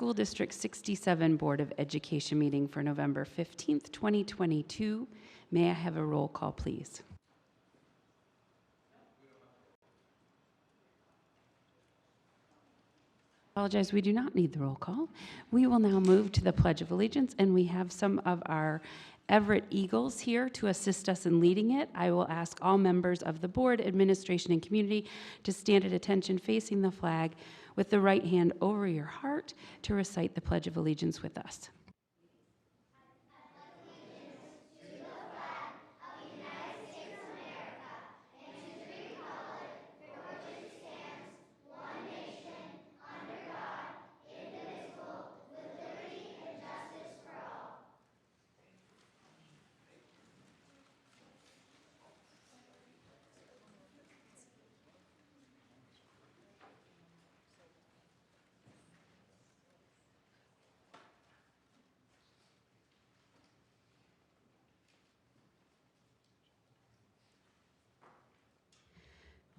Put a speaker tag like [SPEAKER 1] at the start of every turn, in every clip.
[SPEAKER 1] School District 67 Board of Education meeting for November 15th, 2022. May I have a roll call, please? Apologize, we do not need the roll call. We will now move to the Pledge of Allegiance, and we have some of our Everett Eagles here to assist us in leading it. I will ask all members of the board, administration, and community to stand at attention facing the flag with the right hand over your heart to recite the Pledge of Allegiance with us.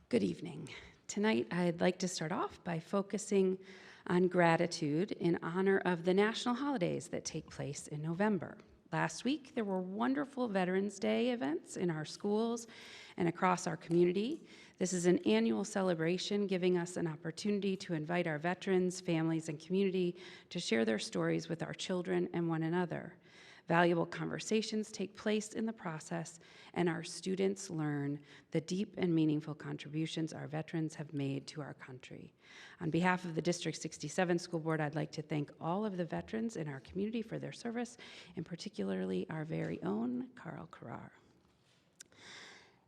[SPEAKER 1] Good evening. Tonight, I'd like to start off by focusing on gratitude in honor of the national holidays that take place in November. Last week, there were wonderful Veterans Day events in our schools and across our community. This is an annual celebration giving us an opportunity to invite our veterans, families, and community to share their stories with our children and one another. Valuable conversations take place in the process, and our students learn the deep and meaningful contributions our veterans have made to our country. On behalf of the District 67 School Board, I'd like to thank all of the veterans in our community for their service, and particularly our very own Carl Carrar.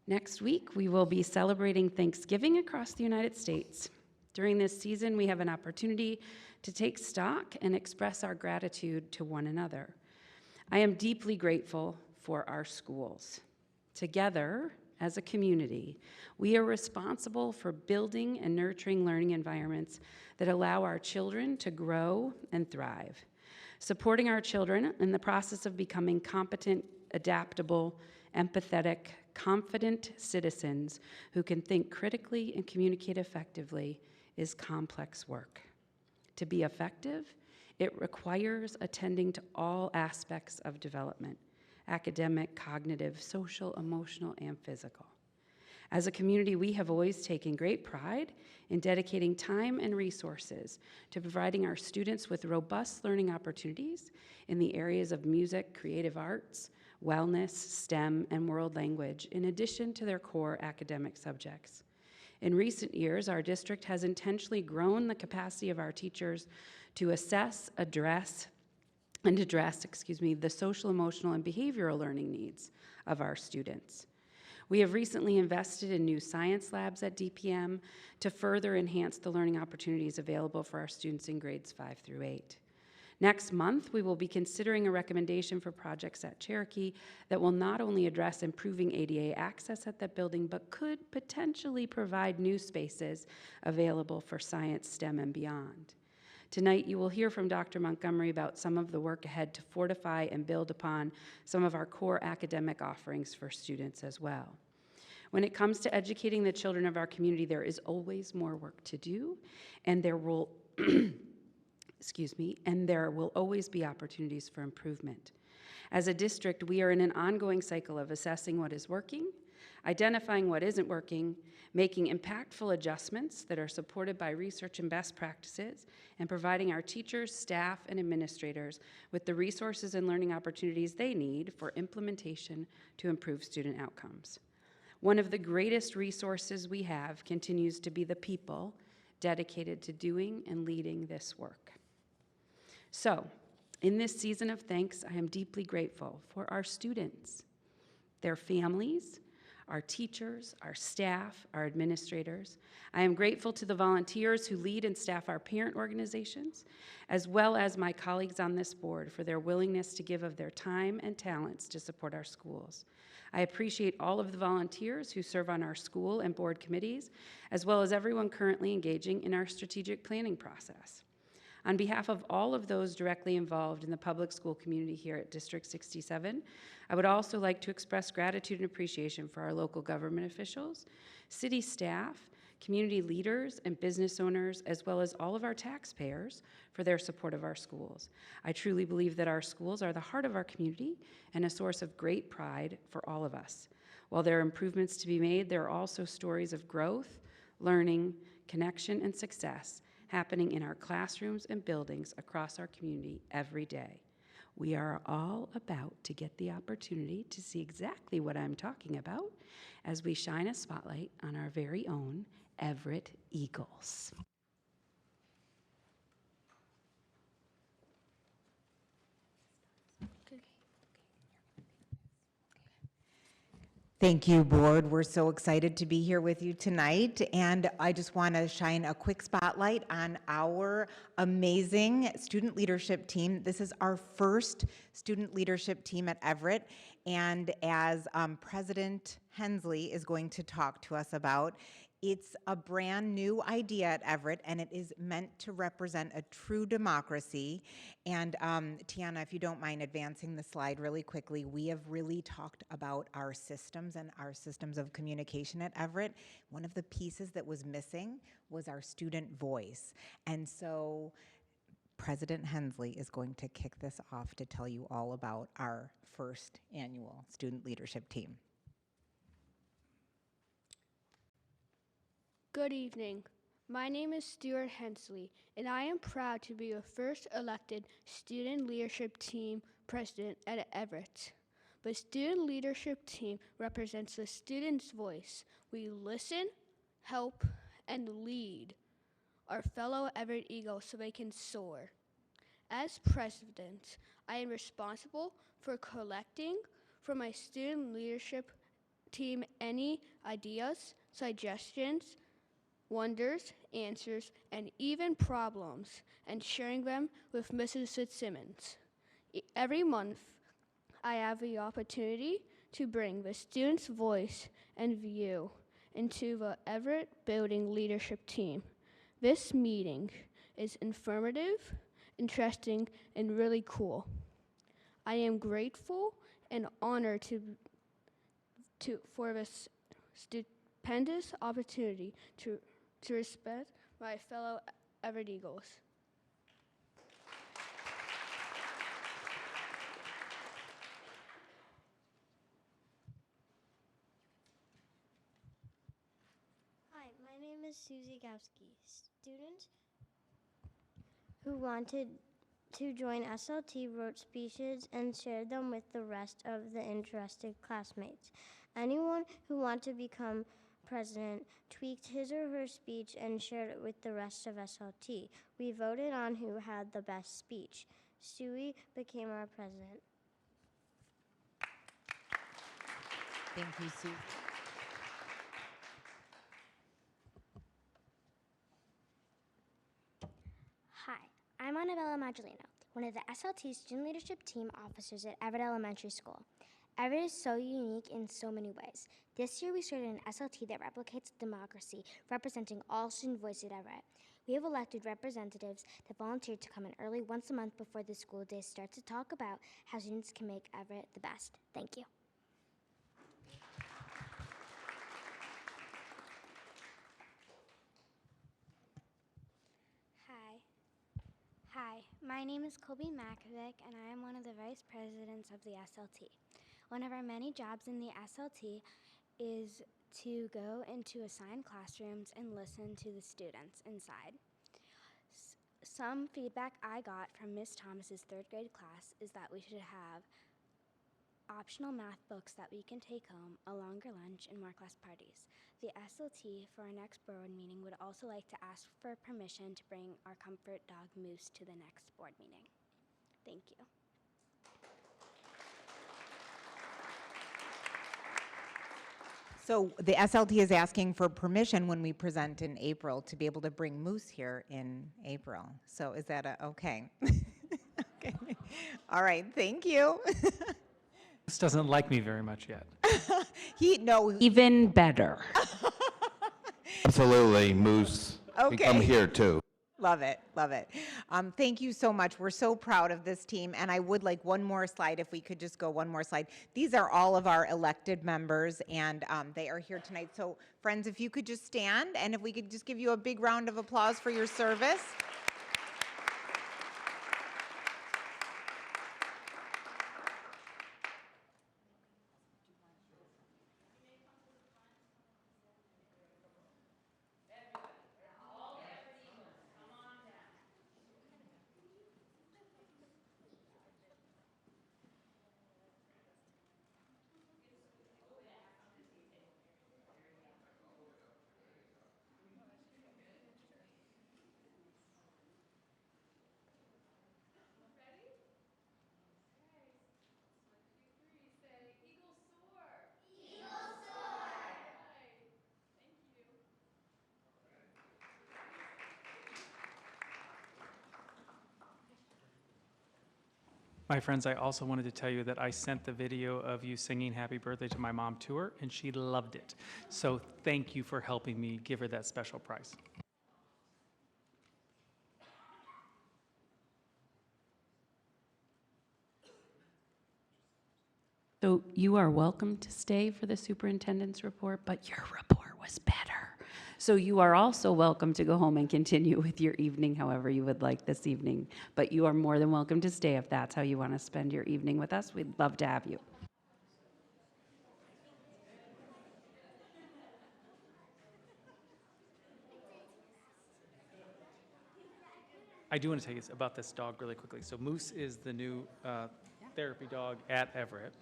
[SPEAKER 1] Next week, we will be celebrating Thanksgiving across the United States. During this season, we have an opportunity to take stock and express our gratitude to one another. I am deeply grateful for our schools. Together, as a community, we are responsible for building and nurturing learning environments that allow our children to grow and thrive. Supporting our children in the process of becoming competent, adaptable, empathetic, confident citizens who can think critically and communicate effectively is complex work. To be effective, it requires attending to all aspects of development: academic, cognitive, social, emotional, and physical. As a community, we have always taken great pride in dedicating time and resources to providing our students with robust learning opportunities in the areas of music, creative arts, wellness, STEM, and world language, in addition to their core academic subjects. In recent years, our district has intentionally grown the capacity of our teachers to assess, address the social, emotional, and behavioral learning needs of our students. We have recently invested in new science labs at DPM to further enhance the learning opportunities available for our students in grades 5 through 8. Next month, we will be considering a recommendation for projects at Cherokee that will not only address improving ADA access at that building, but could potentially provide new spaces available for science, STEM, and beyond. Tonight, you will hear from Dr. Montgomery about some of the work ahead to fortify and build upon some of our core academic offerings for students as well. When it comes to educating the children of our community, there is always more work to do, and there will always be opportunities for improvement. As a district, we are in an ongoing cycle of assessing what is working, identifying what isn't working, making impactful adjustments that are supported by research and best practices, and providing our teachers, staff, and administrators with the resources and learning opportunities they need for implementation to improve student outcomes. One of the greatest resources we have continues to be the people dedicated to doing and leading this work. So, in this season of thanks, I am deeply grateful for our students, their families, our teachers, our staff, our administrators. I am grateful to the volunteers who lead and staff our parent organizations, as well as my colleagues on this board for their willingness to give of their time and talents to support our schools. I appreciate all of the volunteers who serve on our school and board committees, as well as everyone currently engaging in our strategic planning process. On behalf of all of those directly involved in the public school community here at District 67, I would also like to express gratitude and appreciation for our local government officials, city staff, community leaders and business owners, as well as all of our taxpayers for their support of our schools. I truly believe that our schools are the heart of our community and a source of great pride for all of us. While there are improvements to be made, there are also stories of growth, learning, connection, and success happening in our classrooms and buildings across our community every day. We are all about to get the opportunity to see exactly what I'm talking about as we shine a spotlight on our very own Everett Eagles.
[SPEAKER 2] Thank you, board. We're so excited to be here with you tonight. And I just want to shine a quick spotlight on our amazing student leadership team. This is our first student leadership team at Everett. And as President Hensley is going to talk to us about, it's a brand new idea at Everett, and it is meant to represent a true democracy. And Tiana, if you don't mind advancing the slide really quickly, we have really talked about our systems and our systems of communication at Everett. One of the pieces that was missing was our student voice. And so President Hensley is going to kick this off to tell you all about our first annual student leadership team.
[SPEAKER 3] Good evening. My name is Stuart Hensley, and I am proud to be your first elected student leadership team president at Everett. The student leadership team represents the student's voice. We listen, help, and lead our fellow Everett Eagles so they can soar. As president, I am responsible for collecting from my student leadership team any ideas, suggestions, wonders, answers, and even problems, and sharing them with Mrs. Fitzsimmons. Every month, I have the opportunity to bring the student's voice and view into the Everett Building leadership team. This meeting is informative, interesting, and really cool. I am grateful and honored for this stupendous opportunity to respect my fellow Everett Eagles.
[SPEAKER 4] Hi, my name is Susie Gowski, student who wanted to join SLT, wrote speeches, and shared them with the rest of the interested classmates. Anyone who wanted to become president tweaked his or her speech and shared it with the rest of SLT. We voted on who had the best speech. Stewie became our president.
[SPEAKER 2] Thank you, Sue.
[SPEAKER 5] Hi, I'm Annabella Maggiolino, one of the SLT student leadership team officers at Everett Elementary School. Everett is so unique in so many ways. This year we started an SLT that replicates democracy, representing all student voices at Everett. We have elected representatives that volunteered to come in early once a month before the school day starts to talk about how students can make Everett the best. Thank you.
[SPEAKER 6] Hi, my name is Colby Makovic, and I am one of the vice presidents of the SLT. One of our many jobs in the SLT is to go into assigned classrooms and listen to the students inside. Some feedback I got from Ms. Thomas's third grade class is that we should have optional math books that we can take home, a longer lunch, and more class parties. The SLT for our next board meeting would also like to ask for permission to bring our comfort dog Moose to the next board meeting. Thank you.
[SPEAKER 2] So the SLT is asking for permission when we present in April to be able to bring Moose here in April. So is that okay? Okay. All right, thank you.
[SPEAKER 7] This doesn't like me very much yet.
[SPEAKER 1] Even better.
[SPEAKER 8] Absolutely, Moose.
[SPEAKER 2] Okay.
[SPEAKER 8] Can come here too.
[SPEAKER 2] Love it, love it. Thank you so much. We're so proud of this team, and I would like one more slide, if we could just go one more slide. These are all of our elected members, and they are here tonight. So friends, if you could just stand, and if we could just give you a big round of applause for your service.
[SPEAKER 7] My friends, I also wanted to tell you that I sent the video of you singing Happy Birthday to my mom to her, and she loved it. So thank you for helping me give her that special prize.
[SPEAKER 1] So you are welcome to stay for the superintendent's report, but your report was better. So you are also welcome to go home and continue with your evening however you would like this evening. But you are more than welcome to stay if that's how you want to spend your evening with us. We'd love to have you.
[SPEAKER 7] I do want to tell you about this dog really quickly. So Moose is the new therapy dog at Everett,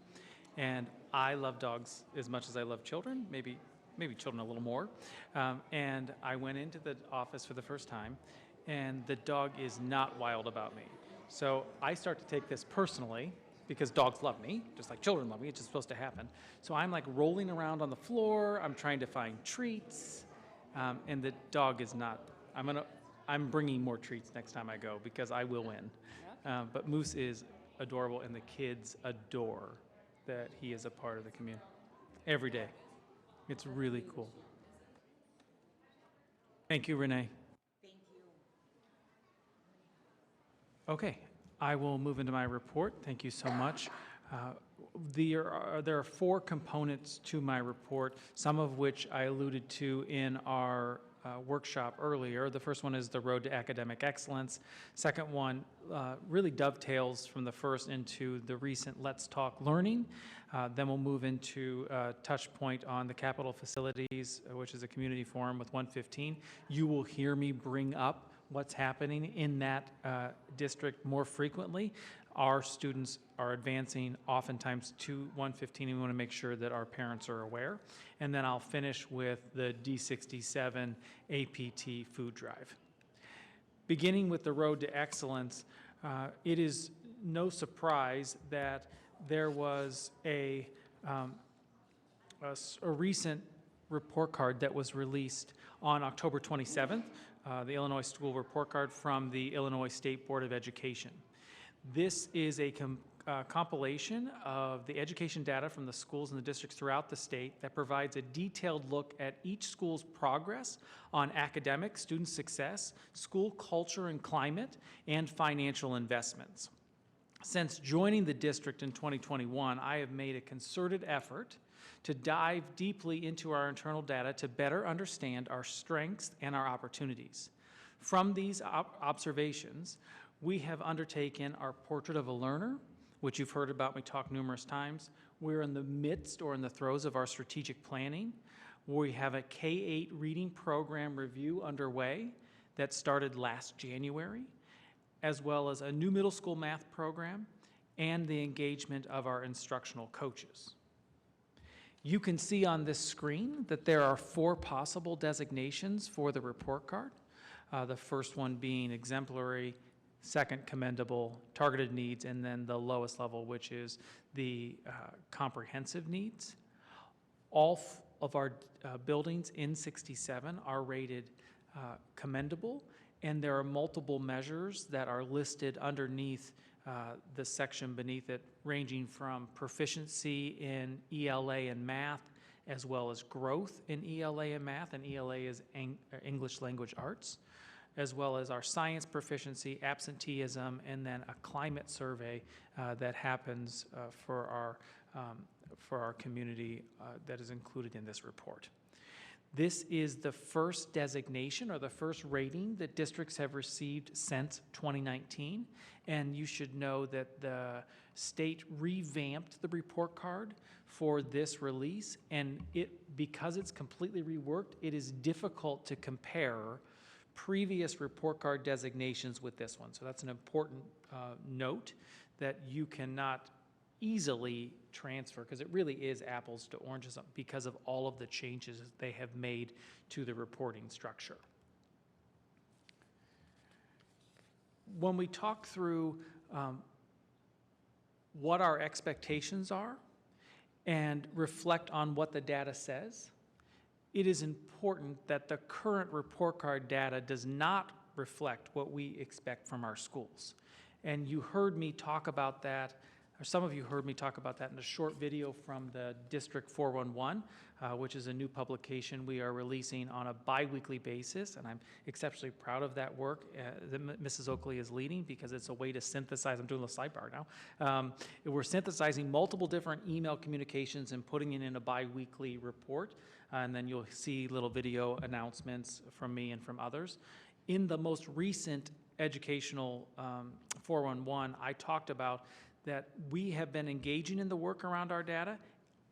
[SPEAKER 7] and I love dogs as much as I love children, maybe children a little more. And I went into the office for the first time, and the dog is not wild about me. So I start to take this personally because dogs love me, just like children love me. It's just supposed to happen. So I'm like rolling around on the floor. I'm trying to find treats, and the dog is not. I'm bringing more treats next time I go because I will win. But Moose is adorable, and the kids adore that he is a part of the community every day. It's really cool. Thank you, Renee.
[SPEAKER 2] Thank you.
[SPEAKER 7] Okay, I will move into my report. Thank you so much. There are 4 components to my report, some of which I alluded to in our workshop earlier. The first one is the road to academic excellence. Second one really dovetails from the first into the recent Let's Talk Learning. Then we'll move into touch point on the Capitol Facilities, which is a community forum with 115. You will hear me bring up what's happening in that district more frequently. Our students are advancing oftentimes to 115, and we want to make sure that our parents are aware. And then I'll finish with the D67 APT food drive. Beginning with the road to excellence, it is no surprise that there was a recent report card that was released on October 27th, the Illinois School Report Card from the Illinois State Board of Education. This is a compilation of the education data from the schools and the districts throughout the state that provides a detailed look at each school's progress on academic, student success, school culture and climate, and financial investments. Since joining the district in 2021, I have made a concerted effort to dive deeply into our internal data to better understand our strengths and our opportunities. From these observations, we have undertaken our Portrait of a Learner, which you've heard about me talk numerous times. We're in the midst or in the throes of our strategic planning. We have a K-8 reading program review underway that started last January, as well as a new middle school math program and the engagement of our instructional coaches. You can see on this screen that there are 4 possible designations for the report card. The first one being exemplary, second commendable, targeted needs, and then the lowest level, which is the comprehensive needs. All of our buildings in 67 are rated commendable, and there are multiple measures that are listed underneath the section beneath it, ranging from proficiency in ELA and math, as well as growth in ELA and math, and ELA is English Language Arts. as well as our science proficiency, absenteeism, and then a climate survey that happens for our community that is included in this report. This is the first designation or the first rating that districts have received since 2019, and you should know that the state revamped the report card for this release, and because it's completely reworked, it is difficult to compare previous report card designations with this one. So that's an important note that you cannot easily transfer, because it really is apples to oranges because of all of the changes they have made to the reporting structure. When we talk through what our expectations are and reflect on what the data says, it is important that the current report card data does not reflect what we expect from our schools. And you heard me talk about that, or some of you heard me talk about that in a short video from the District 411, which is a new publication we are releasing on a bi-weekly basis, and I'm exceptionally proud of that work that Mrs. Oakley is leading, because it's a way to synthesize. I'm doing a sidebar now. We're synthesizing multiple different email communications and putting it in a bi-weekly report, and then you'll see little video announcements from me and from others. In the most recent educational 411, I talked about that we have been engaging in the work around our data.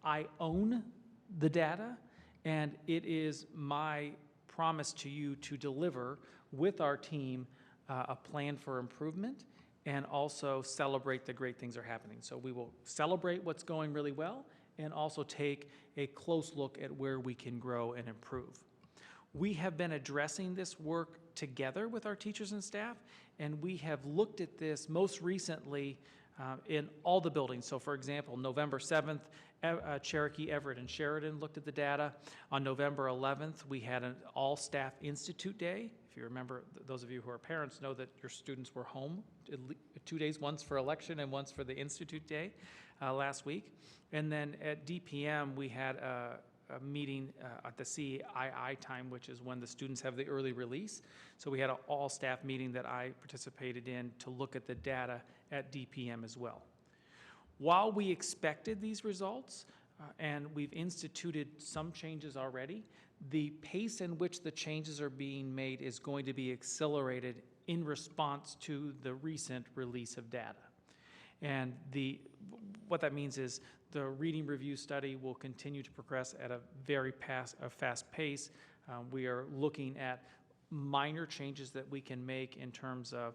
[SPEAKER 7] I own the data, and it is my promise to you to deliver with our team a plan for improvement and also celebrate the great things that are happening. So we will celebrate what's going really well and also take a close look at where we can grow and improve. We have been addressing this work together with our teachers and staff, and we have looked at this most recently in all the buildings. So for example, November 7th, Cherokee, Everett, and Sheridan looked at the data. On November 11th, we had an all-staff Institute Day. If you remember, those of you who are parents know that your students were home 2 days, once for election and once for the Institute Day last week. And then at DPM, we had a meeting at the CII time, which is when the students have the early release. So we had an all-staff meeting that I participated in to look at the data at DPM as well. While we expected these results, and we've instituted some changes already, the pace in which the changes are being made is going to be accelerated in response to the recent release of data. And what that means is the reading review study will continue to progress at a very fast pace. We are looking at minor changes that we can make in terms of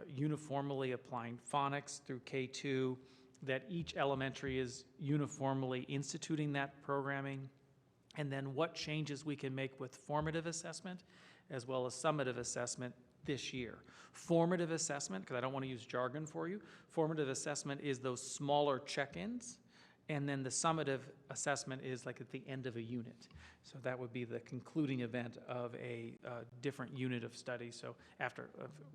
[SPEAKER 7] uniformly applying phonics through K2, that each elementary is uniformly instituting that programming, and then what changes we can make with formative assessment as well as summative assessment this year. Formative assessment, because I don't want to use jargon for you, formative assessment is those smaller check-ins, and then the summative assessment is like at the end of a unit. So that would be the concluding event of a different unit of study. So after,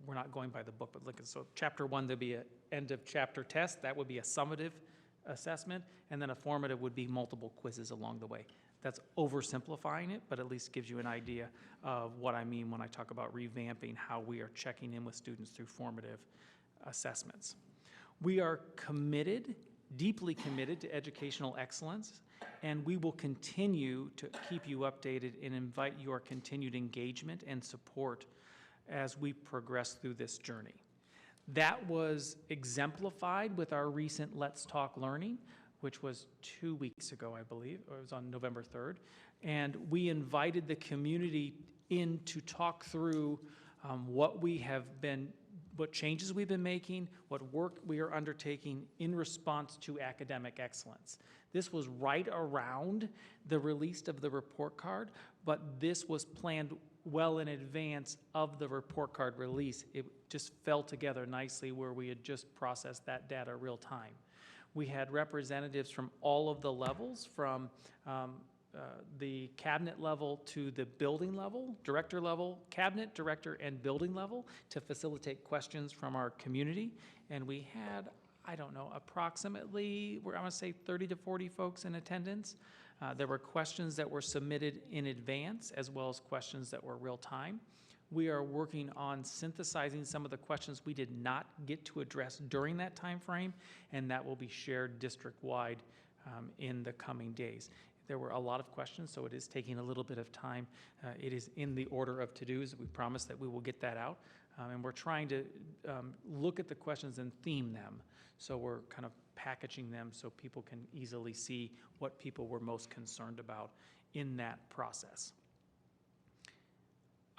[SPEAKER 7] we're not going by the book, but look at, so chapter 1, there'll be an end of chapter test. That would be a summative assessment, and then a formative would be multiple quizzes along the way. That's oversimplifying it, but at least gives you an idea of what I mean when I talk about revamping how we are checking in with students through formative assessments. We are committed, deeply committed to educational excellence, and we will continue to keep you updated and invite your continued engagement and support as we progress through this journey. That was exemplified with our recent Let's Talk Learning, which was 2 weeks ago, I believe, or it was on November 3rd. And we invited the community in to talk through what changes we've been making, what work we are undertaking in response to academic excellence. This was right around the release of the report card, but this was planned well in advance of the report card release. It just fell together nicely where we had just processed that data real time. We had representatives from all of the levels, from the cabinet level to the building level, director level, cabinet, director, and building level to facilitate questions from our community. And we had, I don't know, approximately, I'm gonna say 30 to 40 folks in attendance. There were questions that were submitted in advance as well as questions that were real time. We are working on synthesizing some of the questions we did not get to address during that time frame, and that will be shared district-wide in the coming days. There were a lot of questions, so it is taking a little bit of time. It is in the order of to-dos. We promise that we will get that out. And we're trying to look at the questions and theme them. So we're kind of packaging them so people can easily see what people were most concerned about in that process.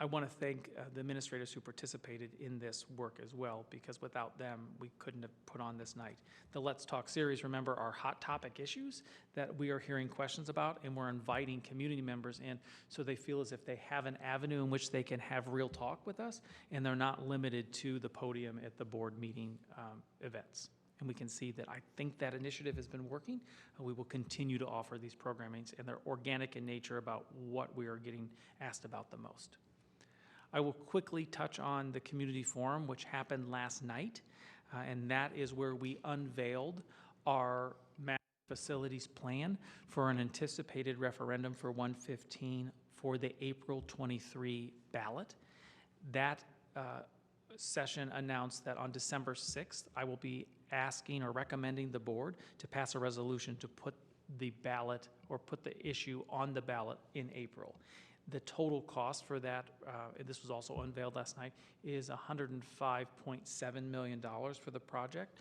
[SPEAKER 7] I want to thank the administrators who participated in this work as well, because without them, we couldn't have put on this night. The Let's Talk series, remember, are hot topic issues that we are hearing questions about, and we're inviting community members in so they feel as if they have an avenue in which they can have real talk with us, and they're not limited to the podium at the board meeting events. And we can see that I think that initiative has been working. We will continue to offer these programmings, and they're organic in nature about what we are getting asked about the most. I will quickly touch on the community forum, which happened last night, and that is where we unveiled our master facilities plan for an anticipated referendum for 115 for the April 23 ballot. That session announced that on December 6th, I will be asking or recommending the board to pass a resolution to put the ballot or put the issue on the ballot in April. The total cost for that, this was also unveiled last night, is $105.7 million for the project.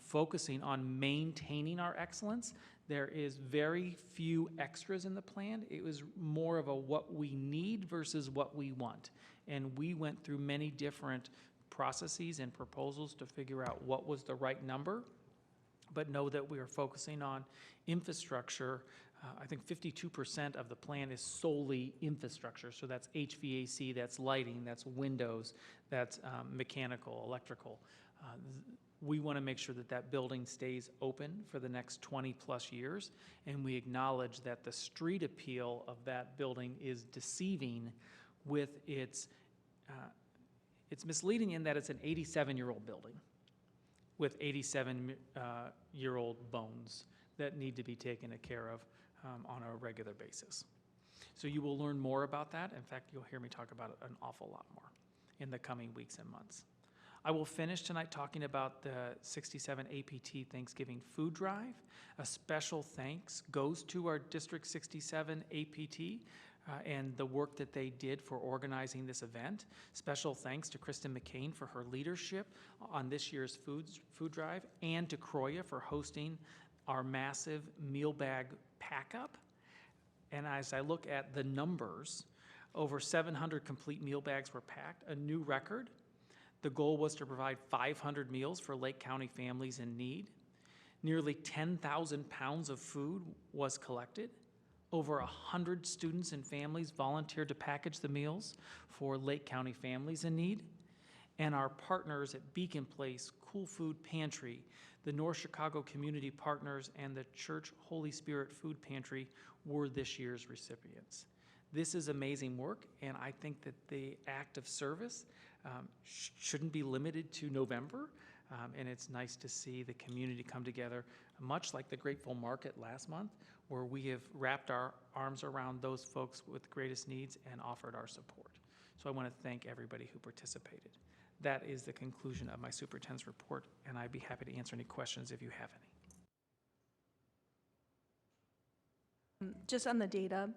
[SPEAKER 7] Focusing on maintaining our excellence. There is very few extras in the plan. It was more of a what we need versus what we want. And we went through many different processes and proposals to figure out what was the right number, but know that we are focusing on infrastructure. I think 52% of the plan is solely infrastructure. So that's HVAC, that's lighting, that's windows, that's mechanical, electrical. We want to make sure that that building stays open for the next 20 plus years. And we acknowledge that the street appeal of that building is deceiving with it's misleading in that it's an 87-year-old building with 87-year-old bones that need to be taken care of on a regular basis. So you will learn more about that. In fact, you'll hear me talk about it an awful lot more in the coming weeks and months. I will finish tonight talking about the 67 APT Thanksgiving Food Drive. A special thanks goes to our District 67 APT and the work that they did for organizing this event. Special thanks to Kristen McCain for her leadership on this year's food drive, and to Croya for hosting our massive meal bag pack up. And as I look at the numbers, over 700 complete meal bags were packed, a new record. The goal was to provide 500 meals for Lake County families in need. Nearly 10,000 pounds of food was collected. Over 100 students and families volunteered to package the meals for Lake County families in need. And our partners at Beacon Place, Cool Food Pantry, the North Chicago Community Partners, and the Church Holy Spirit Food Pantry were this year's recipients. This is amazing work, and I think that the act of service shouldn't be limited to November, and it's nice to see the community come together, much like the Grateful Market last month, where we have wrapped our arms around those folks with greatest needs and offered our support. So I want to thank everybody who participated. That is the conclusion of my superintendent's report, and I'd be happy to answer any questions if you have any.
[SPEAKER 8] Just on the data,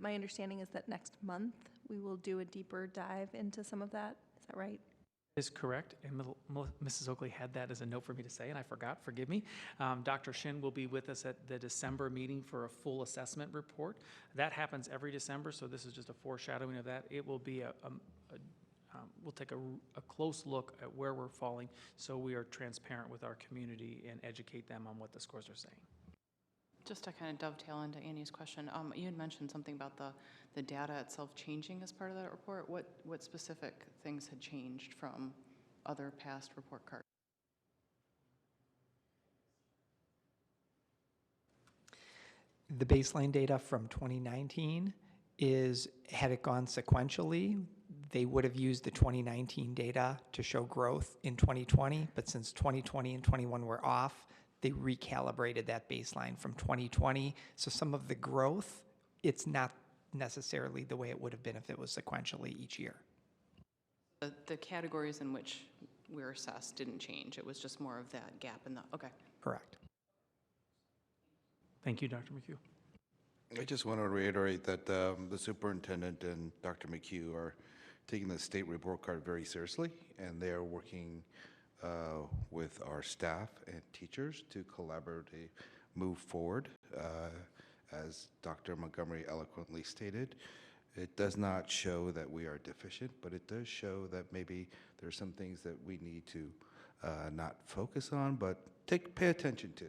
[SPEAKER 8] my understanding is that next month we will do a deeper dive into some of that. Is that right?
[SPEAKER 7] Is correct, and Mrs. Oakley had that as a note for me to say, and I forgot, forgive me. Dr. Shin will be with us at the December meeting for a full assessment report. That happens every December, so this is just a foreshadowing of that. It will be we'll take a close look at where we're falling, so we are transparent with our community and educate them on what the scores are saying.
[SPEAKER 9] Just to kind of dovetail into Annie's question, you had mentioned something about the data itself changing as part of that report. What specific things had changed from other past report cards?
[SPEAKER 10] The baseline data from 2019 had it gone sequentially, they would have used the 2019 data to show growth in 2020, but since 2020 and 21 were off, they recalibrated that baseline from 2020. So some of the growth, it's not necessarily the way it would have been if it was sequentially each year.
[SPEAKER 9] The categories in which we're assessed didn't change. It was just more of that gap in the, okay.
[SPEAKER 10] Correct.
[SPEAKER 7] Thank you, Dr. McHugh.
[SPEAKER 11] I just want to reiterate that the superintendent and Dr. McHugh are taking the state report card very seriously, and they are working with our staff and teachers to collaboratively move forward. As Dr. Montgomery eloquently stated, it does not show that we are deficient, but it does show that maybe there's some things that we need to not focus on, but pay attention to.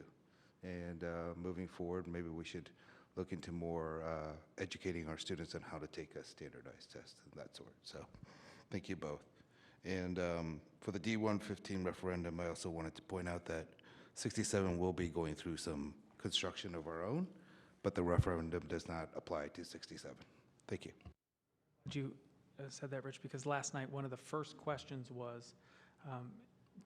[SPEAKER 11] And moving forward, maybe we should look into more educating our students on how to take a standardized test and that sort. So thank you both. And for the D115 referendum, I also wanted to point out that 67 will be going through some construction of our own, but the referendum does not apply to 67. Thank you.
[SPEAKER 7] You said that, Rich, because last night one of the first questions was,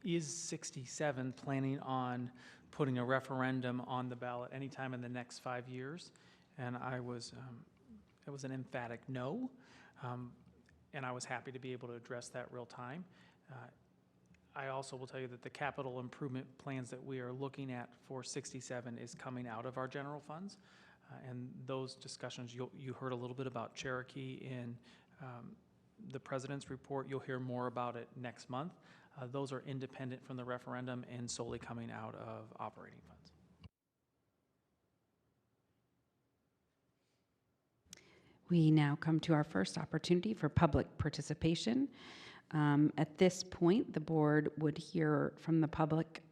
[SPEAKER 7] is 67 planning on putting a referendum on the ballot anytime in the next 5 years? And it was an emphatic no, and I was happy to be able to address that real time. I also will tell you that the capital improvement plans that we are looking at for 67 is coming out of our general funds. And those discussions, you heard a little bit about Cherokee in the President's report. You'll hear more about it next month. Those are independent from the referendum and solely coming out of operating funds.
[SPEAKER 1] We now come to our first opportunity for public participation. At this point, the board would hear from the public,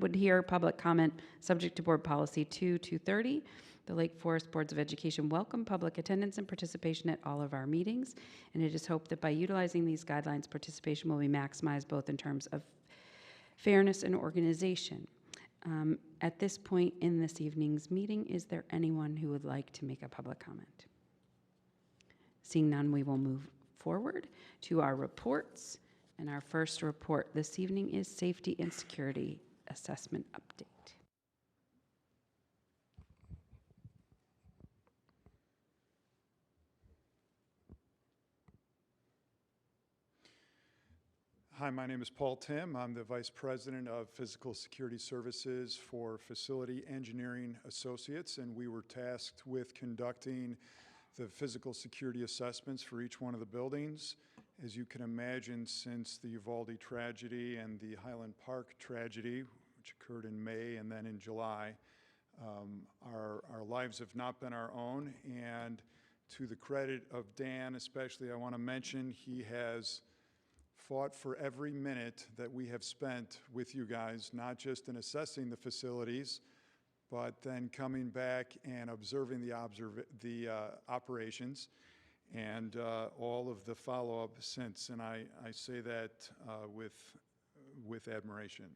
[SPEAKER 1] would hear public comment subject to Board Policy 230. The Lake Forest Boards of Education welcome public attendance and participation at all of our meetings, and it is hoped that by utilizing these guidelines, participation will be maximized both in terms of fairness and organization. At this point in this evening's meeting, is there anyone who would like to make a public comment? Seeing none, we will move forward to our reports. And our first report this evening is Safety and Security Assessment Update.
[SPEAKER 12] Hi, my name is Paul Tim. I'm the Vice President of Physical Security Services for Facility Engineering Associates, and we were tasked with conducting the physical security assessments for each one of the buildings. As you can imagine, since the Uvalde tragedy and the Highland Park tragedy, which occurred in May and then in July, our lives have not been our own. And to the credit of Dan especially, I want to mention he has fought for every minute that we have spent with you guys, not just in assessing the facilities, but then coming back and observing the operations and all of the follow-up since. And I say that with admiration.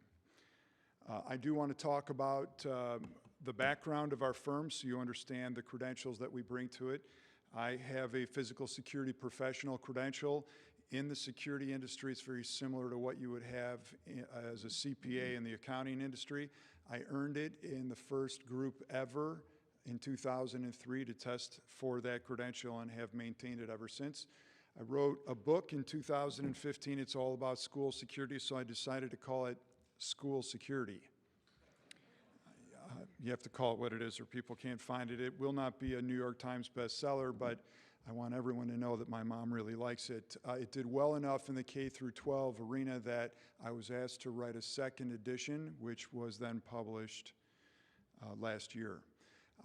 [SPEAKER 12] I do want to talk about the background of our firm so you understand the credentials that we bring to it. I have a physical security professional credential. In the security industry, it's very similar to what you would have as a CPA in the accounting industry. I earned it in the first group ever in 2003 to test for that credential and have maintained it ever since. I wrote a book in 2015. It's all about school security, so I decided to call it School Security. You have to call it what it is or people can't find it. It will not be a New York Times bestseller, but I want everyone to know that my mom really likes it. It did well enough in the K-12 arena that I was asked to write a second edition, which was then published last year.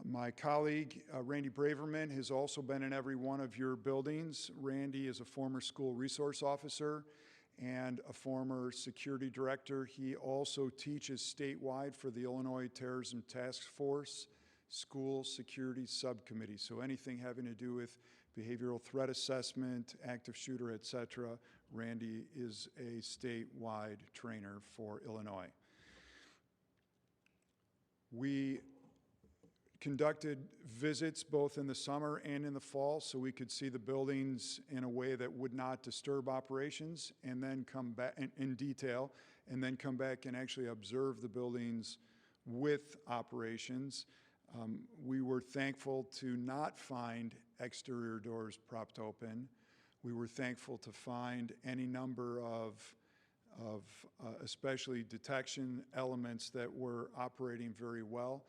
[SPEAKER 12] My colleague, Randy Braverman, has also been in every one of your buildings. Randy is a former school resource officer and a former security director. He also teaches statewide for the Illinois Terrorism Task Force School Security Subcommittee. So anything having to do with behavioral threat assessment, active shooter, etc. Randy is a statewide trainer for Illinois. We conducted visits both in the summer and in the fall so we could see the buildings in a way that would not disturb operations and then come back in detail and then come back and actually observe the buildings with operations. We were thankful to not find exterior doors propped open. We were thankful to find any number of especially detection elements that were operating very well.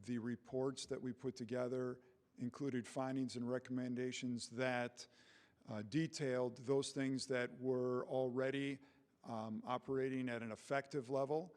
[SPEAKER 12] The reports that we put together included findings and recommendations that detailed those things that were already operating at an effective level,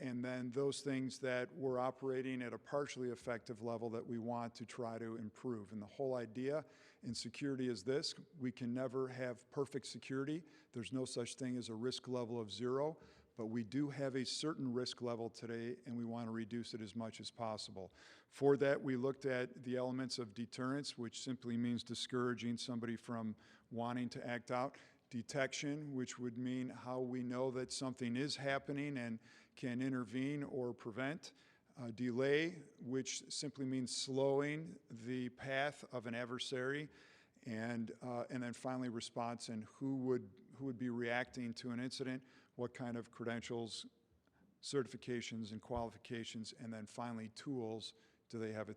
[SPEAKER 12] and then those things that were operating at a partially effective level that we want to try to improve. And the whole idea in security is this: we can never have perfect security. There's no such thing as a risk level of 0, but we do have a certain risk level today, and we want to reduce it as much as possible. For that, we looked at the elements of deterrence, which simply means discouraging somebody from wanting to act out. Detection, which would mean how we know that something is happening and can intervene or prevent. Delay, which simply means slowing the path of an adversary. And then finally, response, and who would be reacting to an incident, what kind of credentials, certifications, and qualifications, and then finally, tools do they have at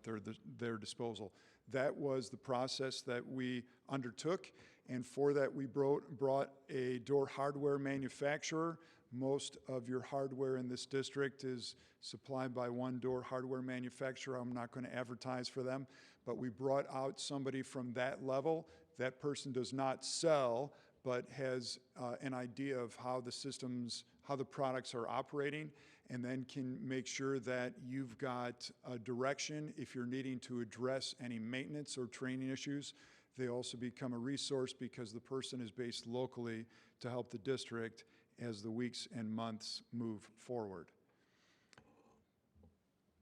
[SPEAKER 12] their disposal. That was the process that we undertook, and for that we brought a door hardware manufacturer. Most of your hardware in this district is supplied by one door hardware manufacturer. I'm not going to advertise for them, but we brought out somebody from that level. That person does not sell, but has an idea of how the systems, how the products are operating, and then can make sure that you've got a direction if you're needing to address any maintenance or training issues. They also become a resource because the person is based locally to help the district as the weeks and months move forward.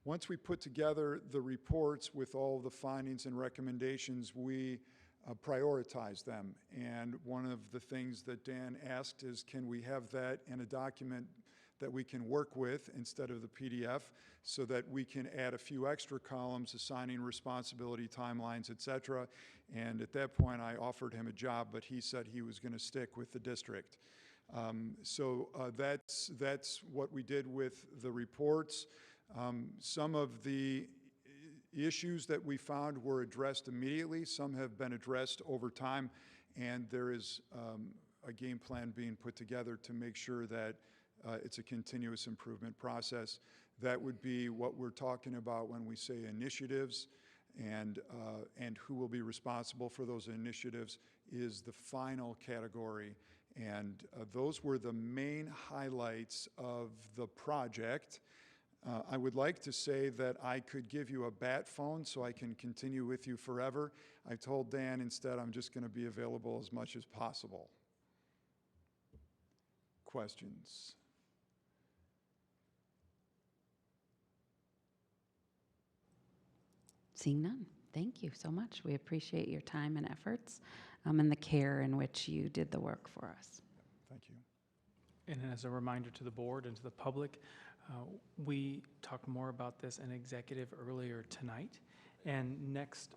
[SPEAKER 12] Once we put together the reports with all the findings and recommendations, we prioritize them. And one of the things that Dan asked is, can we have that in a document that we can work with instead of the PDF, so that we can add a few extra columns assigning responsibility, timelines, et cetera. And at that point, I offered him a job, but he said he was going to stick with the district. That's what we did with the reports. Some of the issues that we found were addressed immediately. Some have been addressed over time, and there is a game plan being put together to make sure that it's a continuous improvement process. That would be what we're talking about when we say initiatives, and who will be responsible for those initiatives is the final category. And those were the main highlights of the project. I would like to say that I could give you a bat phone so I can continue with you forever. I told Dan instead I'm just going to be available as much as possible. Questions?
[SPEAKER 1] Seeing none, thank you so much. We appreciate your time and efforts and the care in which you did the work for us.
[SPEAKER 12] Thank you.
[SPEAKER 7] And as a reminder to the board and to the public, we talked more about this in executive earlier tonight. And next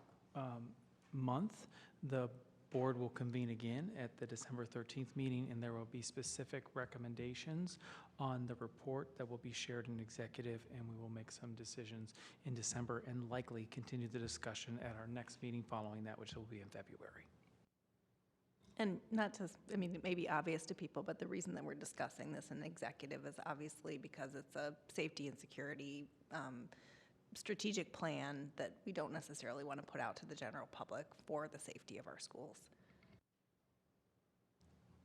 [SPEAKER 7] month, the board will convene again at the December 13th meeting, and there will be specific recommendations on the report that will be shared in executive, and we will make some decisions in December and likely continue the discussion at our next meeting following that, which will be in February.
[SPEAKER 8] And not to, I mean, it may be obvious to people, but the reason that we're discussing this in executive is obviously because it's a safety and security strategic plan that we don't necessarily want to put out to the general public for the safety of our schools.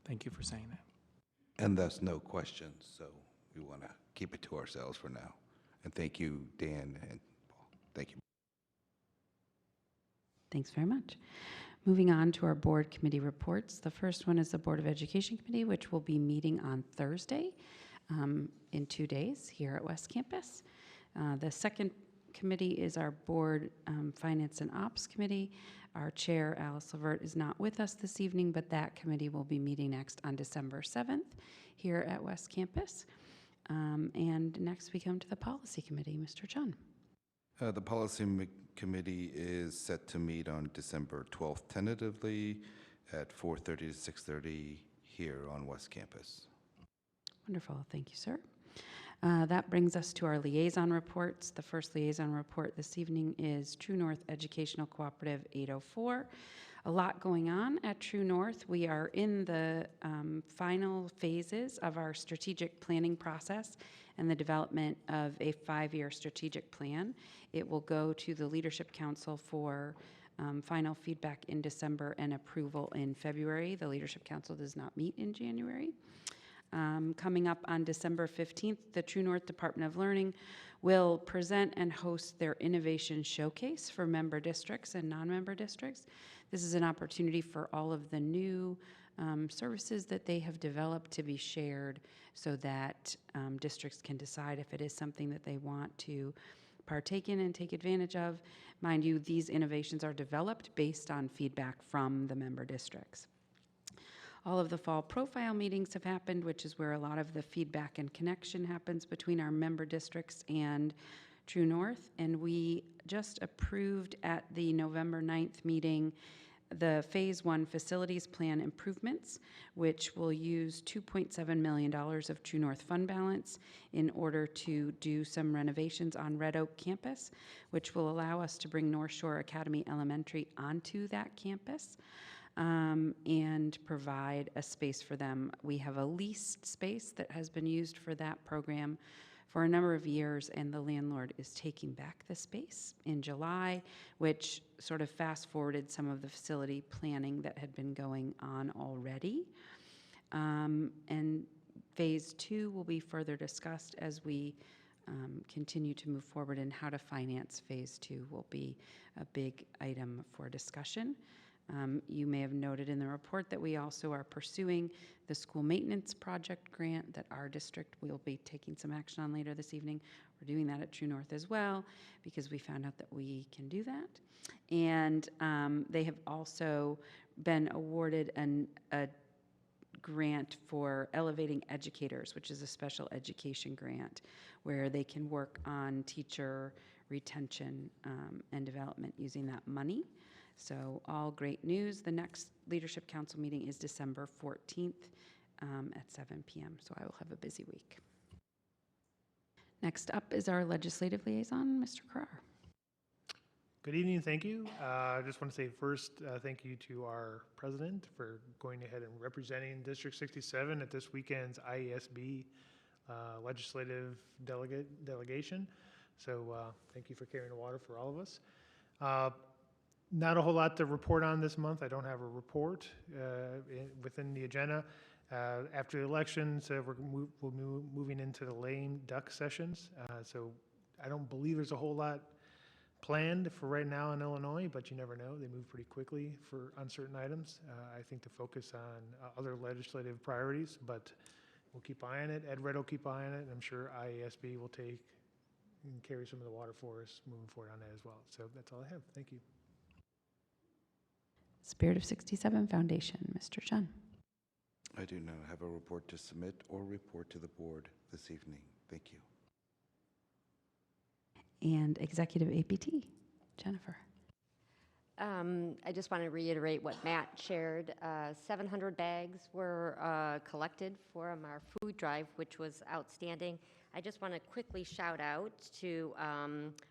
[SPEAKER 7] Thank you for saying that.
[SPEAKER 11] And thus no questions, so we want to keep it to ourselves for now. And thank you, Dan and Paul. Thank you.
[SPEAKER 1] Thanks very much. Moving on to our board committee reports. The first one is the Board of Education Committee, which will be meeting on Thursday in 2 days here at West Campus. The second committee is our Board Finance and Ops Committee. Our chair, Alice Levert, is not with us this evening, but that committee will be meeting next on December 7th here at West Campus. And next we come to the Policy Committee. Mr. Chun.
[SPEAKER 11] The Policy Committee is set to meet on December 12th tentatively at 4:30 to 6:30 here on West Campus.
[SPEAKER 1] Wonderful. Thank you, sir. That brings us to our liaison reports. The first liaison report this evening is True North Educational Cooperative 804. A lot going on at True North. We are in the final phases of our strategic planning process and the development of a 5-year strategic plan. It will go to the Leadership Council for final feedback in December and approval in February. The Leadership Council does not meet in January. Coming up on December 15th, the True North Department of Learning will present and host their Innovation Showcase for member districts and non-member districts. This is an opportunity for all of the new services that they have developed to be shared so that districts can decide if it is something that they want to partake in and take advantage of. Mind you, these innovations are developed based on feedback from the member districts. All of the fall profile meetings have happened, which is where a lot of the feedback and connection happens between our member districts and True North. And we just approved at the November 9th meeting the Phase 1 facilities plan improvements, which will use $2.7 million of True North fund balance in order to do some renovations on Red Oak campus, which will allow us to bring North Shore Academy Elementary onto that campus. And provide a space for them. We have a leased space that has been used for that program for a number of years, and the landlord is taking back the space in July, which sort of fast-forwarded some of the facility planning that had been going on already. And Phase 2 will be further discussed as we continue to move forward, and how to finance Phase 2 will be a big item for discussion. You may have noted in the report that we also are pursuing the school maintenance project grant that our district will be taking some action on later this evening. We're doing that at True North as well because we found out that we can do that. And they have also been awarded a grant for Elevating Educators, which is a special education grant where they can work on teacher retention and development using that money. So all great news. The next Leadership Council meeting is December 14th at 7 p.m. So I will have a busy week. Next up is our legislative liaison, Mr. Carrar.
[SPEAKER 13] Good evening, thank you. I just want to say first, thank you to our president for going ahead and representing District 67 at this weekend's IESB legislative delegation. So thank you for carrying the water for all of us. Not a whole lot to report on this month. I don't have a report within the agenda. After the elections, we're moving into the lame duck sessions. So I don't believe there's a whole lot planned for right now in Illinois, but you never know. They move pretty quickly for uncertain items. I think to focus on other legislative priorities, but we'll keep eyeing it. Everett will keep eyeing it, and I'm sure IASB will take and carry some of the water for us moving forward on that as well. So that's all I have. Thank you.
[SPEAKER 1] Spirit of 67 Foundation, Mr. Chun.
[SPEAKER 11] I do not have a report to submit or report to the board this evening. Thank you.
[SPEAKER 1] And Executive APT, Jennifer.
[SPEAKER 14] I just want to reiterate what Matt shared. 700 bags were collected from our food drive, which was outstanding. I just want to quickly shout out to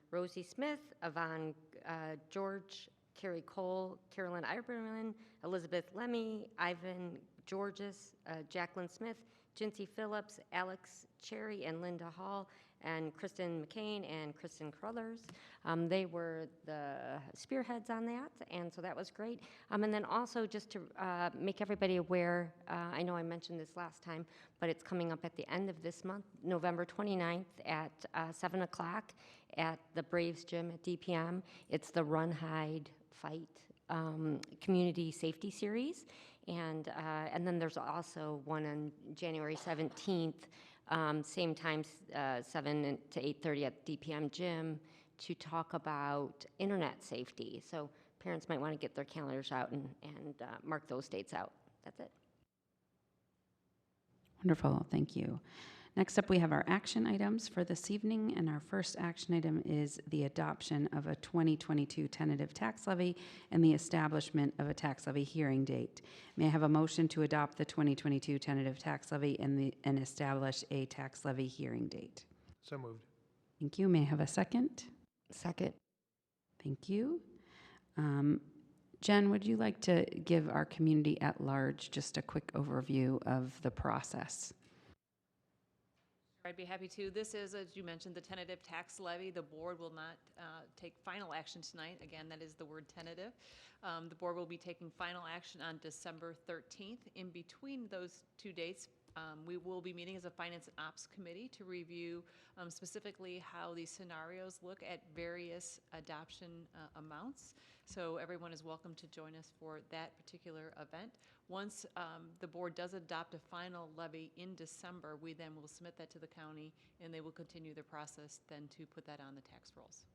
[SPEAKER 14] Rosie Smith, Yvonne George, Carrie Cole, Carolyn Iberlin, Elizabeth Lemmy, Ivan Georges, Jacqueline Smith, Jinsey Phillips, Alex Cherry, and Linda Hall, and Kristen McCain and Kristen Crothers. They were the spearheads on that, and so that was great. And then also just to make everybody aware, I know I mentioned this last time, but it's coming up at the end of this month, November 29th at 7 o'clock at the Braves Gym at DPM. It's the Run, Hide, Fight Community Safety Series. And then there's also one on January 17th, same time, 7 to 8:30 at DPM Gym, to talk about internet safety. So parents might want to get their calendars out and mark those dates out. That's it.
[SPEAKER 1] Wonderful, thank you. Next up, we have our action items for this evening, and our first action item is the adoption of a 2022 tentative tax levy and the establishment of a tax levy hearing date. May I have a motion to adopt the 2022 tentative tax levy and establish a tax levy hearing date?
[SPEAKER 13] So moved.
[SPEAKER 1] Thank you. May I have a second?
[SPEAKER 14] Second.
[SPEAKER 1] Thank you. Jen, would you like to give our community at large just a quick overview of the process?
[SPEAKER 15] I'd be happy to. This is, as you mentioned, the tentative tax levy. The board will not take final action tonight. Again, that is the word tentative. The board will be taking final action on December 13th. In between those two dates, we will be meeting as a Finance and Ops Committee to review specifically how these scenarios look at various adoption amounts. So everyone is welcome to join us for that particular event. Once the board does adopt a final levy in December, we then will submit that to the county, and they will continue the process then to put that on the tax rolls.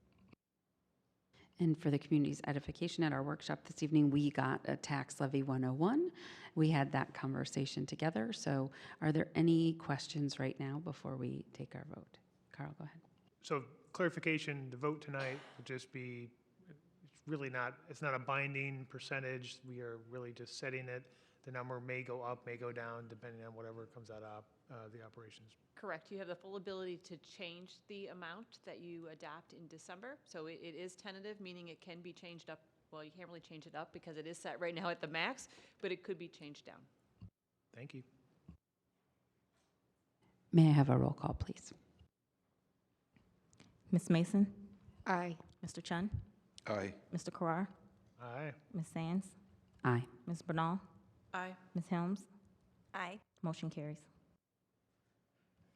[SPEAKER 1] And for the community's edification, at our workshop this evening, we got a tax levy 101. We had that conversation together. So are there any questions right now before we take our vote? Carl, go ahead.
[SPEAKER 13] So clarification, the vote tonight would just be, it's not a binding percentage. We are really just setting it. The number may go up, may go down, depending on whatever comes out of the operations.
[SPEAKER 15] Correct. You have the full ability to change the amount that you adopt in December. So it is tentative, meaning it can be changed up. Well, you can't really change it up because it is set right now at the max, but it could be changed down.
[SPEAKER 13] Thank you.
[SPEAKER 1] May I have a roll call, please?
[SPEAKER 16] Ms. Mason?
[SPEAKER 14] Aye.
[SPEAKER 16] Mr. Chun?
[SPEAKER 11] Aye.
[SPEAKER 16] Mr. Carrar?
[SPEAKER 13] Aye.
[SPEAKER 16] Ms. Sands?
[SPEAKER 1] Aye.
[SPEAKER 16] Ms. Bernal?
[SPEAKER 9] Aye.
[SPEAKER 16] Ms. Helms?
[SPEAKER 8] Aye.
[SPEAKER 16] Motion carries.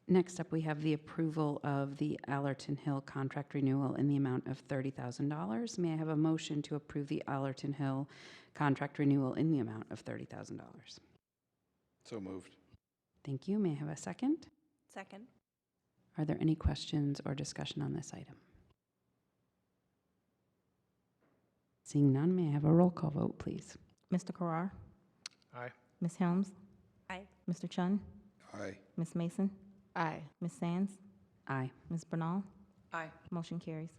[SPEAKER 1] Next up, we have the approval of the Allerton Hill contract renewal in the amount of $30,000. May I have a motion to approve the Allerton Hill contract renewal in the amount of $30,000?
[SPEAKER 11] So moved.
[SPEAKER 1] Thank you. May I have a second?
[SPEAKER 8] Second.
[SPEAKER 1] Are there any questions or discussion on this item? Seeing none, may I have a roll call vote, please?
[SPEAKER 16] Mr. Carrar?
[SPEAKER 13] Aye.
[SPEAKER 16] Ms. Helms?
[SPEAKER 8] Aye.
[SPEAKER 16] Mr. Chun?
[SPEAKER 11] Aye.
[SPEAKER 16] Ms. Mason?
[SPEAKER 14] Aye.
[SPEAKER 16] Ms. Sands?
[SPEAKER 1] Aye.
[SPEAKER 16] Ms. Bernal?
[SPEAKER 9] Aye.
[SPEAKER 16] Motion carries.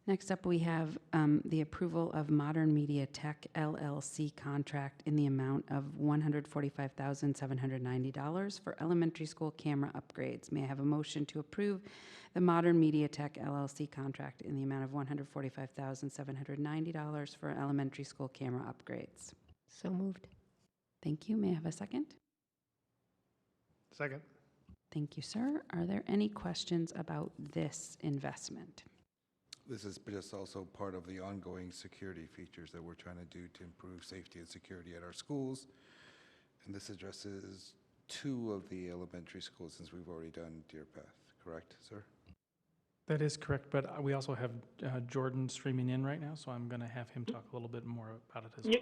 [SPEAKER 1] Next up, we have the approval of Modern Media Tech LLC contract in the amount of $145,790 for elementary school camera upgrades. May I have a motion to approve the Modern Media Tech LLC contract in the amount of $145,790 for elementary school camera upgrades?
[SPEAKER 14] So moved.
[SPEAKER 1] Thank you. May I have a second?
[SPEAKER 13] Second.
[SPEAKER 1] Thank you, sir. Are there any questions about this investment?
[SPEAKER 11] This is just also part of the ongoing security features that we're trying to do to improve safety and security at our schools. And this addresses 2 of the elementary schools since we've already done Deer Path, correct, sir?
[SPEAKER 7] That is correct, but we also have Jordan streaming in right now, so I'm going to have him talk a little bit more about it as well.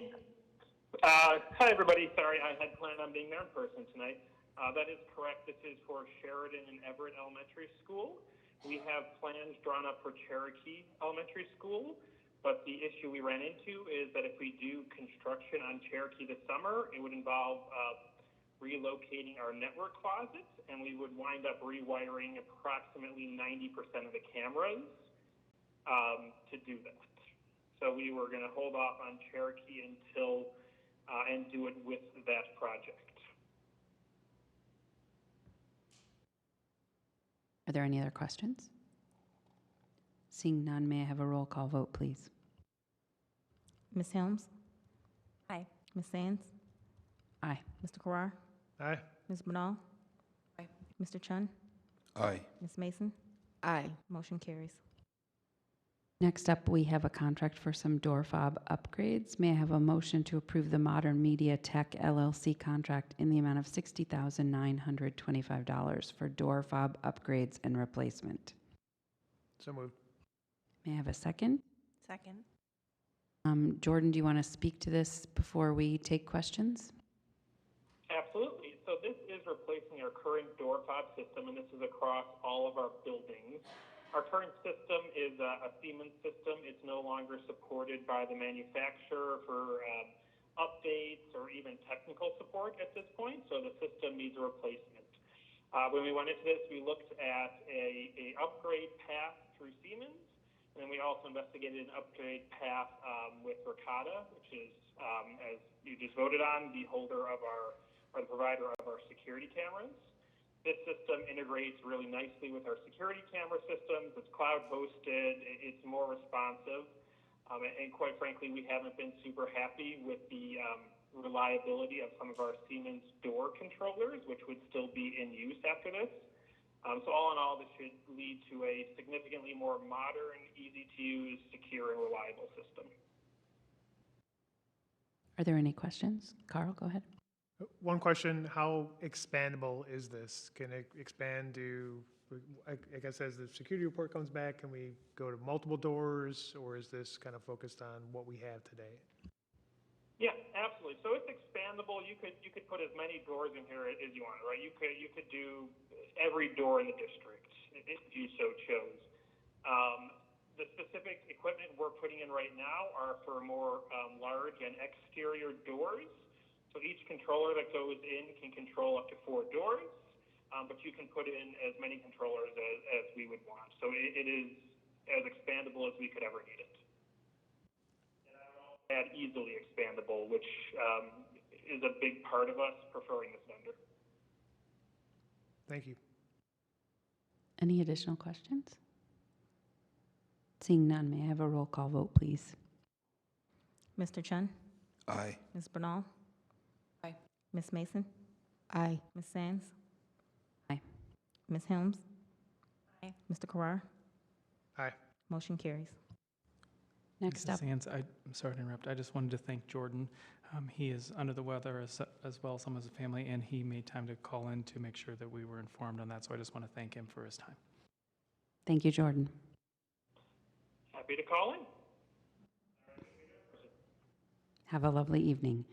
[SPEAKER 17] Hi, everybody. Sorry, I had planned on being there in person tonight. That is correct. This is for Sheridan and Everett Elementary School. We have plans drawn up for Cherokee Elementary School, but the issue we ran into is that if we do construction on Cherokee this summer, it would involve relocating our network closets, and we would wind up rewiring approximately 90% of the cameras to do that. So we were going to hold off on Cherokee until and do it with that project.
[SPEAKER 1] Are there any other questions? Seeing none, may I have a roll call vote, please?
[SPEAKER 16] Ms. Helms?
[SPEAKER 8] Aye.
[SPEAKER 16] Ms. Sands?
[SPEAKER 1] Aye.
[SPEAKER 16] Mr. Carrar?
[SPEAKER 13] Aye.
[SPEAKER 16] Ms. Bernal?
[SPEAKER 9] Aye.
[SPEAKER 16] Mr. Chun?
[SPEAKER 11] Aye.
[SPEAKER 16] Ms. Mason?
[SPEAKER 14] Aye.
[SPEAKER 16] Motion carries.
[SPEAKER 1] Next up, we have a contract for some door fob upgrades. May I have a motion to approve the Modern Media Tech LLC contract in the amount of $60,925 for door fob upgrades and replacement?
[SPEAKER 13] So moved.
[SPEAKER 1] May I have a second?
[SPEAKER 8] Second.
[SPEAKER 1] Jordan, do you want to speak to this before we take questions?
[SPEAKER 17] Absolutely. So this is replacing our current door fob system, and this is across all of our buildings. Our current system is a Siemens system. It's no longer supported by the manufacturer for updates or even technical support at this point, so the system needs a replacement. When we went into this, we looked at a upgrade path through Siemens, and then we also investigated an upgrade path with Ricotta, which is, as you just voted on, the holder of or the provider of our security cameras. This system integrates really nicely with our security camera systems. It's cloud hosted. It's more responsive. And quite frankly, we haven't been super happy with the reliability of some of our Siemens door controllers, which would still be in use after this. So all in all, this should lead to a significantly more modern, easy-to-use, secure, and reliable system.
[SPEAKER 1] Are there any questions? Carl, go ahead.
[SPEAKER 13] One question, how expandable is this? Can it expand to, I guess as the security report comes back, can we go to multiple doors, or is this kind of focused on what we have today?
[SPEAKER 17] Yeah, absolutely. So it's expandable. You could put as many doors in here as you want, right? You could do every door in the district if you so chose. The specific equipment we're putting in right now are for more large and exterior doors. So each controller that goes in can control up to 4 doors, but you can put in as many controllers as we would want. So it is as expandable as we could ever need it. And easily expandable, which is a big part of us preferring this vendor.
[SPEAKER 13] Thank you.
[SPEAKER 1] Any additional questions? Seeing none, may I have a roll call vote, please?
[SPEAKER 18] Mr. Chun?
[SPEAKER 11] Aye.
[SPEAKER 18] Ms. Bernal?
[SPEAKER 9] Aye.
[SPEAKER 18] Ms. Mason?
[SPEAKER 2] Aye.
[SPEAKER 18] Ms. Sands?
[SPEAKER 1] Aye.
[SPEAKER 18] Ms. Helms?
[SPEAKER 8] Aye.
[SPEAKER 18] Mr. Carrar?
[SPEAKER 13] Aye.
[SPEAKER 18] Motion carries.
[SPEAKER 1] Next
[SPEAKER 7] Mrs.
[SPEAKER 1] up,
[SPEAKER 7] Sands, I'm sorry to interrupt. I just wanted to thank Jordan. He is under the weather as well as some of his family, and he made time to call in to make sure that we were informed on that. So I just want to thank him for his time.
[SPEAKER 1] thank you, Jordan.
[SPEAKER 17] Happy to call in.
[SPEAKER 1] Have a lovely evening.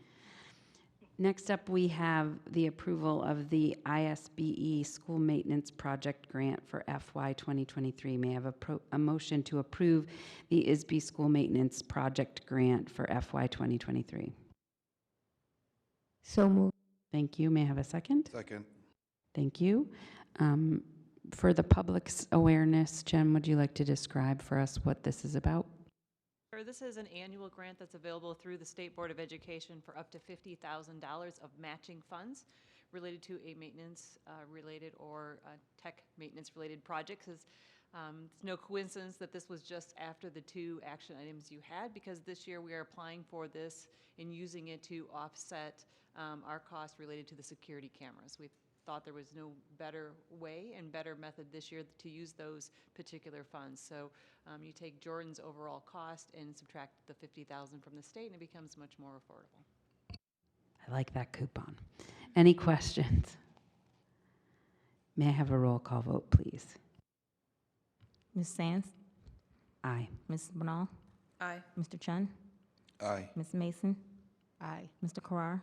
[SPEAKER 1] Next up, we have the approval of the ISBE School Maintenance Project Grant for FY 2023. May I have a motion to approve the ISBE School Maintenance Project Grant for FY 2023?
[SPEAKER 18] So moved.
[SPEAKER 1] Thank you. May I have a second?
[SPEAKER 11] Second.
[SPEAKER 1] Thank you. For the public's awareness, Jen, would you like to describe for us what this is about?
[SPEAKER 15] This is an annual grant that's available through the State Board of Education for up to $50,000 of matching funds related to a maintenance-related or tech maintenance-related projects. It's no coincidence that this was just after the 2 action items you had, because this year we are applying for this and using it to offset our costs related to the security cameras. We thought there was no better way and better method this year to use those particular funds. So you take Jordan's overall cost and subtract the $50,000 from the state, and it becomes much more affordable.
[SPEAKER 1] I like that coupon. Any questions? May I have a roll call vote, please?
[SPEAKER 18] Ms. Sands?
[SPEAKER 1] Aye.
[SPEAKER 18] Ms. Bernal?
[SPEAKER 9] Aye.
[SPEAKER 18] Mr. Chun?
[SPEAKER 11] Aye.
[SPEAKER 18] Ms. Mason?
[SPEAKER 2] Aye.
[SPEAKER 18] Mr. Carrar?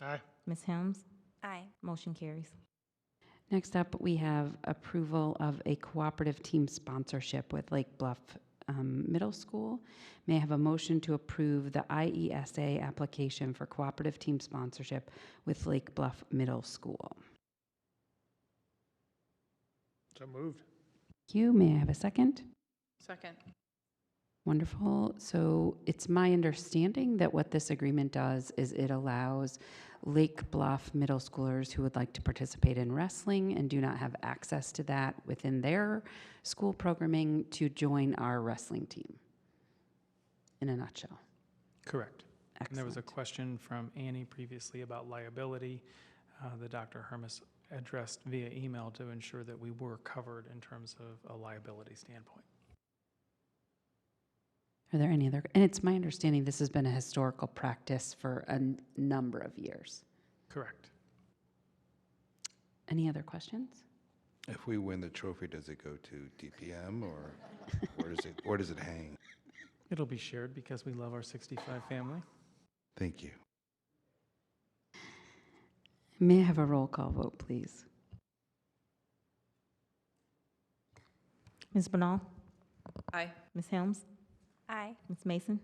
[SPEAKER 13] Aye.
[SPEAKER 18] Ms. Helms?
[SPEAKER 8] Aye.
[SPEAKER 18] Motion carries.
[SPEAKER 1] Next up, we have approval of a cooperative team sponsorship with Lake Bluff Middle School. May I have a motion to approve the IESA application for cooperative team sponsorship with Lake Bluff Middle School?
[SPEAKER 13] So moved.
[SPEAKER 1] Thank you. May I have a second?
[SPEAKER 9] Second.
[SPEAKER 1] Wonderful. So it's my understanding that what this agreement does is it allows Lake Bluff middle schoolers who would like to participate in wrestling and do not have access to that within their school programming to join our wrestling team, in a nutshell.
[SPEAKER 7] Correct.
[SPEAKER 1] Excellent.
[SPEAKER 7] And there was a question from Annie previously about liability that Dr. Hermes addressed via email to ensure that we were covered in terms of a liability standpoint.
[SPEAKER 1] Are there any other? And it's my understanding this has been a historical practice for a number of years.
[SPEAKER 7] Correct.
[SPEAKER 1] Any other questions?
[SPEAKER 11] If we win the trophy, does it go to DPM or where does it hang?
[SPEAKER 7] It'll be shared because we love our 65 family.
[SPEAKER 11] Thank you.
[SPEAKER 1] May I have a roll call vote, please?
[SPEAKER 18] Ms. Bernal?
[SPEAKER 9] Aye.
[SPEAKER 18] Ms. Helms?
[SPEAKER 8] Aye.
[SPEAKER 18] Ms. Mason?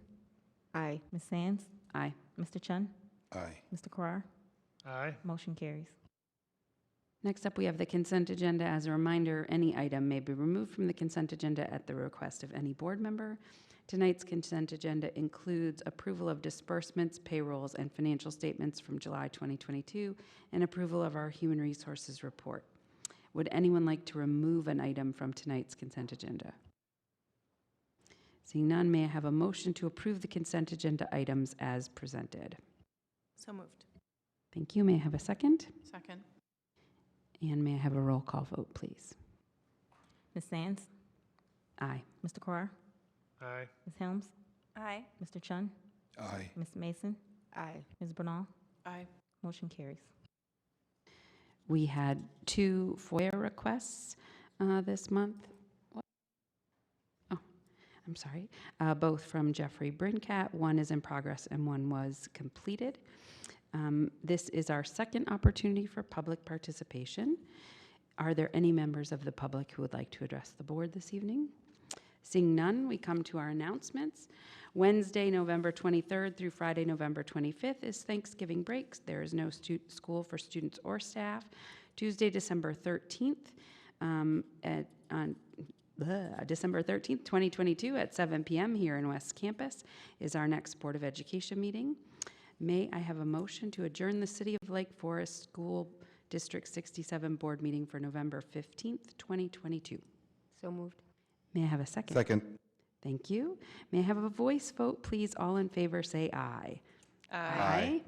[SPEAKER 2] Aye.
[SPEAKER 18] Ms. Sands?
[SPEAKER 1] Aye.
[SPEAKER 18] Mr. Chun?
[SPEAKER 11] Aye.
[SPEAKER 18] Mr. Carrar?
[SPEAKER 13] Aye.
[SPEAKER 18] Motion carries.
[SPEAKER 1] Next up, we have the consent agenda. As a reminder, any item may be removed from the consent agenda at the request of any board member. Tonight's consent agenda includes approval of disbursements, payrolls, and financial statements from July 2022, and approval of our human resources report. Would anyone like to remove an item from tonight's consent agenda? Seeing none, may I have a motion to approve the consent agenda items as presented?
[SPEAKER 8] So moved.
[SPEAKER 1] Thank you. May I have a second?
[SPEAKER 9] Second.
[SPEAKER 1] And may I have a roll call vote, please?
[SPEAKER 18] Ms. Sands?
[SPEAKER 1] Aye.
[SPEAKER 18] Mr. Carr?
[SPEAKER 13] Aye.
[SPEAKER 18] Ms. Helms?
[SPEAKER 8] Aye.
[SPEAKER 18] Mr. Chun?
[SPEAKER 11] Aye.
[SPEAKER 18] Ms. Mason?
[SPEAKER 2] Aye.
[SPEAKER 18] Ms. Bernal?
[SPEAKER 9] Aye.
[SPEAKER 18] Motion carries.
[SPEAKER 1] We had 2 FOIA requests this month. Oh, I'm sorry. Both from Jeffrey Brincat. One is in progress and one was completed. This is our second opportunity for public participation. Are there any members of the public who would like to address the board this evening? Seeing none, we come to our announcements. Wednesday, November 23rd through Friday, November 25th is Thanksgiving breaks. There is no school for students or staff. Tuesday, December 13th, December 13th, 2022 at 7 p.m. here in West Campus is our next Board of Education meeting. May I have a motion to adjourn the City of Lake Forest School District 67 Board meeting for November 15th, 2022?
[SPEAKER 14] So moved.
[SPEAKER 1] May I have a second?
[SPEAKER 11] Second.
[SPEAKER 1] Thank you. May I have a voice vote, please? All in favor say aye.
[SPEAKER 11] Aye.